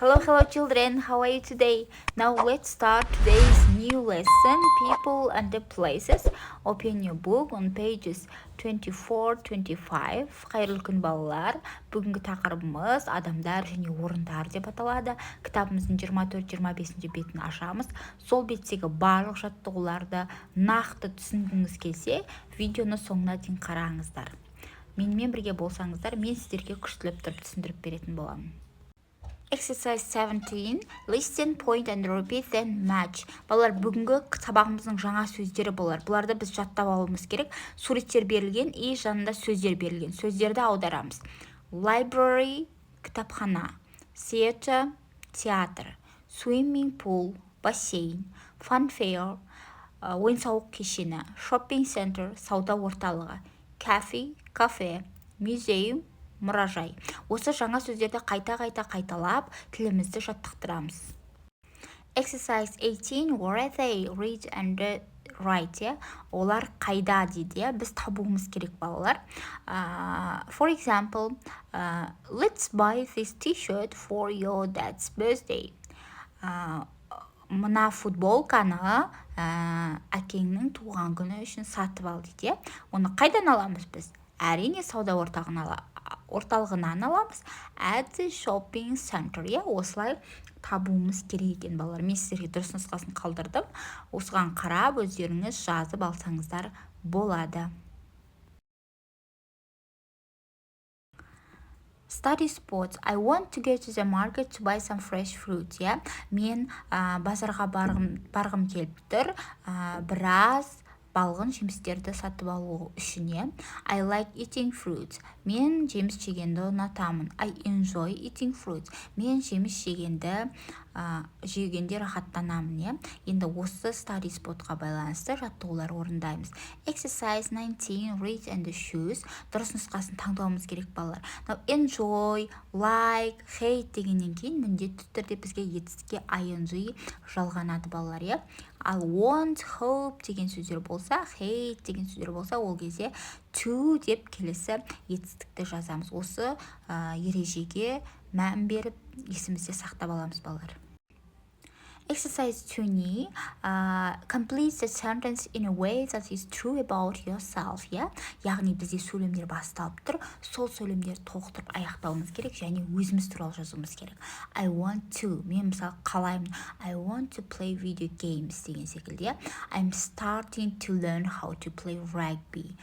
Hello children, how are you today? Now let's start today's new lesson, people and the places. Open your book on pages 24-25. Қайырлы күн балалар. Бүгінгі тақырыбымыз адамдар және орындар деп аталады. Кітабымыздың 24-25 бетін ашамыз. Сол беттегі барлық жаттығуларды нақты түсінгіңіз келсе, видеоны соңына дейін қараңыздар. Менімен бірге болсаңыздар, мен сіздерге күштілеп тұрып түсіндіріп беретін боламын. Exercise 17. Listen, point and repeat, then match. Балалар, бүгінгі сабағымыздың жаңа сөздері болар. Бұларды біз жаттап алуымыз керек. Суреттер берілген, и жанында сөздер берілген. Сөздерді аударамыз. Library, кітапхана. Theater, театр. Swimming pool, бассейн. Fun fair, ойын-сауық кешені. Shopping center, сауда орталығы. Cafe, кафе. Museum, мұражай. Осы жаңа сөздерді қайта-қайта қайталап, тілімізді жаттықтырамыз. Exercise 18. Where are they? Read and write. Олар қайда дейді. Біз табуымыз керек балалар. For example, let's buy this t-shirt for your dad's birthday. Мына футболканы әкеңнің туған күні үшін сатып ал дейді. Оны қайдан аламыз біз? Әрине сауда орталығынан аламыз. At the shopping center. Осылай табуымыз керек екен балалар. Мен сіздерге дұрыс нұсқасын қалдырдым. Осыған қарап өздеріңіз жазып алсаңыздар болады. Study sports. I want to go to the market to buy some fresh fruit. Мен базарға барғым келіп тұр. Біраз балғын жемістерді сатып алу үшін. I like eating fruits. Мен жеміс жегенді ұнатамын. I enjoy eating fruits. Мен жеміс жегенде рахаттанамын. Енді осы study спортқа байланысты жаттығулар орындаймыз. Exercise 19. Read and choose. Дұрыс нұсқасын таңдауымыз керек балалар. Now, enjoy, like, hate дегеннен кейін міндетті түрде бізге етістікке ing жалғанады балалар. Al want, hope деген сөздер болса, hate деген сөздер болса, ол кезде to деп келесі етістікті жазамыз. Осы ережеге мән беріп, есімізде сақтап аламыз балалар. Exercise 20. Complete the sentence in a way that is true about yourself. Яғни бізде сөйлемдер басталып тұр. Сол сөйлемдерді толықтырып аяқтауымыз керек, және өзіміз туралы жазуымыз керек. I want to. Мен мысалы қалаймын. I want to play video games деген секілді. I'm starting to learn how to play rugby.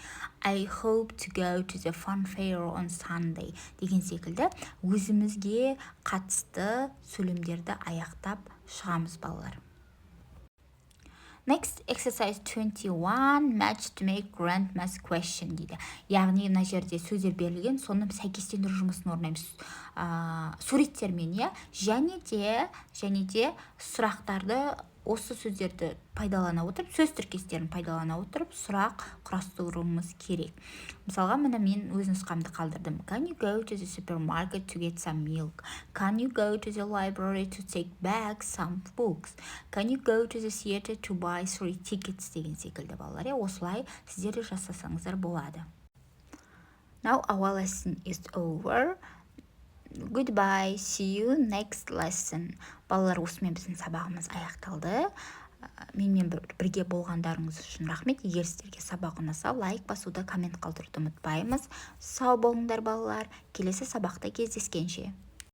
I hope to go to the fun fair on Sunday деген секілді өзімізге қатысты сөйлемдерді аяқтап шығамыз балалар. Next, exercise 21. Match to make grand math question дейді. Яғни, мына жерде сөздер берілген, соны сәйкестендіру жұмысын орындаймыз. Суреттермен, және де сұрақтарды осы сөздерді пайдалана отырып, сөз тіркестерін пайдалана отырып, сұрақ құрастыруымыз керек. Мысалға, мына мен өз нұсқамды қалдырдым. Can you go to the supermarket to get some milk? Can you go to the library to take back some books? Can you go to the theater to buy 3 tickets деген секілді балалар. Осылай сіздер жасасаңыздар болады. Now our lesson is over. Goodbye, see you next lesson. Балалар, осымен біздің сабағымыз аяқталды. Менімен бірге болғандарыңыз үшін рахмет. Егер сіздерге сабақ ұнаса, лайк басуды, коммент қалдыруды ұмытпаймыз. Сау болыңдар балалар. Келесі сабақта кездескенше.